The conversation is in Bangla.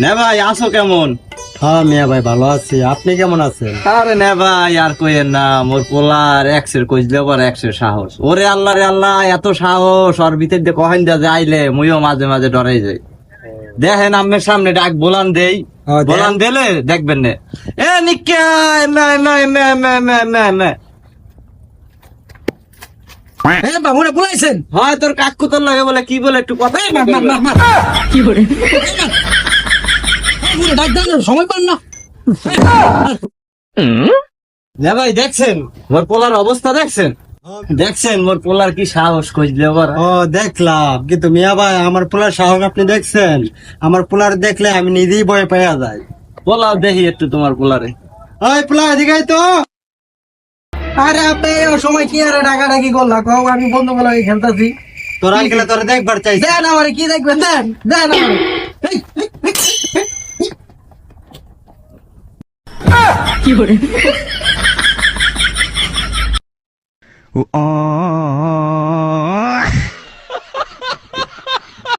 না ভাই আছো কেমন? হ্যাঁ মিয়া ভাই ভালো আছি, আপনি কেমন আছেন? আরে না ভাই আর কইেন না, মোর পোলার এক্সের কইলে পর এক্সের সাহস। ওরে আল্লাহ রে আল্লাহ, এত সাহস ওর ভিতর দিয়ে কহেন যা আইলে মুইও মাঝে মাঝে ডরাই যাই। দেখেন আমের সামনে ডাক বোলান দেই, হ্যাঁ, দেন। বোলান দিলে দেখবেন না। এ নিকা মে মে মে মে মে মে মে বাবুরা বলাইছেন হয় তোর কাকু তোর লাগে বলে কি বলে একটু কথা ডাক দেন, সময় পান না। না ভাই দেখছেন মোর পোলার অবস্থা, দেখছেন মোর পোলার কি সাহস কইলে পর। ও দেখলাম, কিন্তু মিয়া ভাই আমার পোলার সাহস আপনি দেখছেন? আমার পোলার দেখলে আমি নিজেই ভয় পাইয়া যাই। পোলাও দেখি একটু তোমার পোলারে। ওই পোলা এদিকে আয় তো। আরে আপনি ও সময় কি আরে ডাকাডাকি করলা, কও আমি বন্ধু বলে খেলতেছি। তোর আঙ্কেলে তোর দেখবার চাইছে। দেন আমারে কি দেখবেন, দেন দেন আমারে। Oh